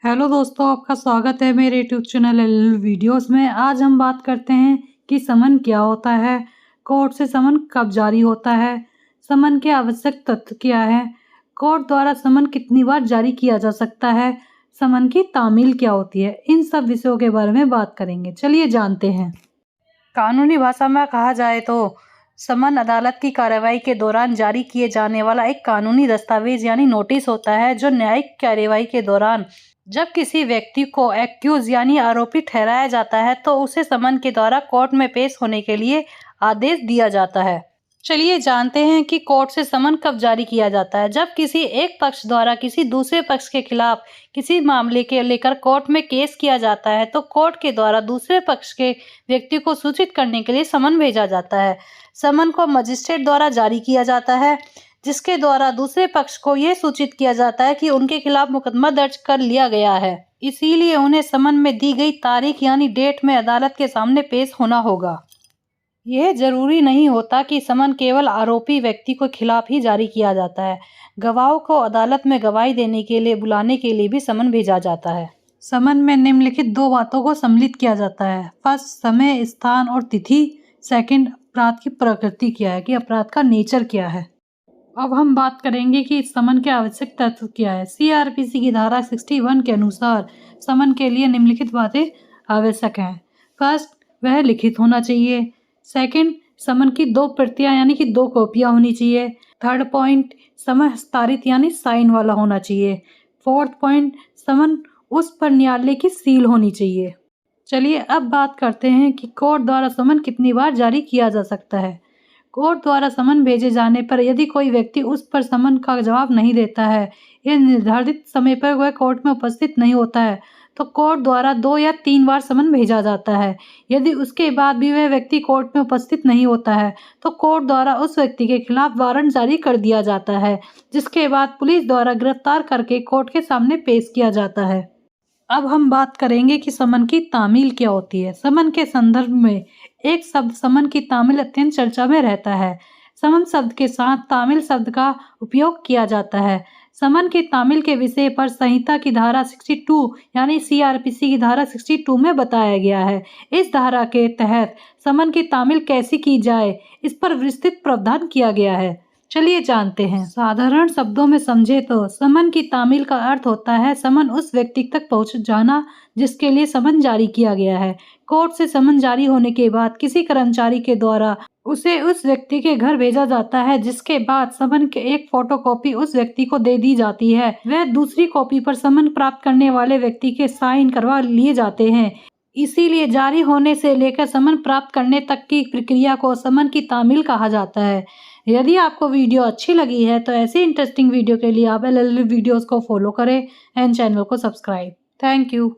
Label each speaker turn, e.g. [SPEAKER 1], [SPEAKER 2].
[SPEAKER 1] Hello दोस्तों, आपका स्वागत है मेरे यूट्यूब चैनल एल वीडियोस में। आज हम बात करते हैं कि समन क्या होता है, कोर्ट से समन कब जारी होता है, समन के आवश्यक तथ्य क्या है, कोर्ट द्वारा समन कितनी बार जारी किया जा सकता है, समन की तामील क्या होती है। इन सब विषयों के बारे में बात करेंगे। चलिए जानते हैं। कानूनी भाषा में कहा जाए तो समन अदालत की कार्रवाई के दौरान जारी किए जाने वाला एक कानूनी दस्तावेज यानी नोटिस होता है, जो न्यायिक कार्रवाई के दौरान जब किसी व्यक्ति को एक्यूज यानी आरोपी ठहराया जाता है तो उसे समन के द्वारा कोर्ट में पेश होने के लिए आदेश दिया जाता है। चलिए जानते हैं कि कोर्ट से समन कब जारी किया जाता है। जब किसी एक पक्ष द्वारा किसी दूसरे पक्ष के खिलाफ किसी मामले के लेकर कोर्ट में केस किया जाता है तो कोर्ट के द्वारा दूसरे पक्ष के व्यक्ति को सूचित करने के लिए समन भेजा जाता है। समन को मजिस्ट्रेट द्वारा जारी किया जाता है, जिसके द्वारा दूसरे पक्ष को यह सूचित किया जाता है कि उनके खिलाफ मुकदमा दर्ज कर लिया गया है। इसीलिए उन्हें समन में दी गई तारीख यानी डेट में अदालत के सामने पेश होना होगा। यह जरूरी नहीं होता कि समन केवल आरोपी व्यक्ति के खिलाफ ही जारी किया जाता है। गवाहों को अदालत में गवाही देने के लिए बुलाने के लिए भी समन भेजा जाता है। समन में निम्नलिखित 2 बातों को सम्मिलित किया जाता है। फर्स्ट, समय, स्थान और तिथि। सेकंड, अपराध की प्रकृति क्या है, कि अपराध का नेचर क्या है। अब हम बात करेंगे कि समन के आवश्यक तत्व क्या है। सीआरपीसी की धारा 61 के अनुसार समन के लिए निम्नलिखित बातें आवश्यक हैं। फर्स्ट, वह लिखित होना चाहिए। सेकंड, समन की 2 प्रतियां यानी कि 2 कॉपियां होनी चाहिए। थर्ड पॉइंट, समन हस्ताक्षरित यानी साइन वाला होना चाहिए। फोर्थ पॉइंट, समन उस पर न्यायालय की सील होनी चाहिए। चलिए अब बात करते हैं कि कोर्ट द्वारा समन कितनी बार जारी किया जा सकता है। कोर्ट द्वारा समन भेजे जाने पर यदि कोई व्यक्ति उस पर समन का जवाब नहीं देता है या निर्धारित समय पर वह कोर्ट में उपस्थित नहीं होता है तो कोर्ट द्वारा 2 या 3 बार समन भेजा जाता है। यदि उसके बाद भी वह व्यक्ति कोर्ट में उपस्थित नहीं होता है तो कोर्ट द्वारा उस व्यक्ति के खिलाफ वारंट जारी कर दिया जाता है, जिसके बाद पुलिस द्वारा गिरफ्तार करके कोर्ट के सामने पेश किया जाता है। अब हम बात करेंगे कि समन की तामील क्या होती है। समन के संदर्भ में एक शब्द समन की तामील अत्यंत चर्चा में रहता है। समन शब्द के साथ तामील शब्द का उपयोग किया जाता है। समन की तामील के विषय पर संहिता की धारा 62 यानी सीआरपीसी की धारा 62 में बताया गया है। इस धारा के तहत समन की तामील कैसे की जाए, इस पर विस्तृत प्रावधान किया गया है। चलिए जानते हैं। साधारण शब्दों में समझे तो समन की तामील का अर्थ होता है समन उस व्यक्ति तक पहुंच जाना जिसके लिए समन जारी किया गया है। कोर्ट से समन जारी होने के बाद किसी कर्मचारी के द्वारा उसे उस व्यक्ति के घर भेजा जाता है, जिसके बाद समन के एक फोटोकॉपी उस व्यक्ति को दे दी जाती है। वह दूसरी कॉपी पर समन प्राप्त करने वाले व्यक्ति के साइन करवा लिए जाते हैं। इसीलिए जारी होने से लेकर समन प्राप्त करने तक की प्रक्रिया को समन की तामील कहा जाता है। यदि आपको वीडियो अच्छी लगी है तो ऐसी इंटरेस्टिंग वीडियो के लिए आप एल वीडियोस को फॉलो करें एंड चैनल को सब्सक्राइब। Thank you.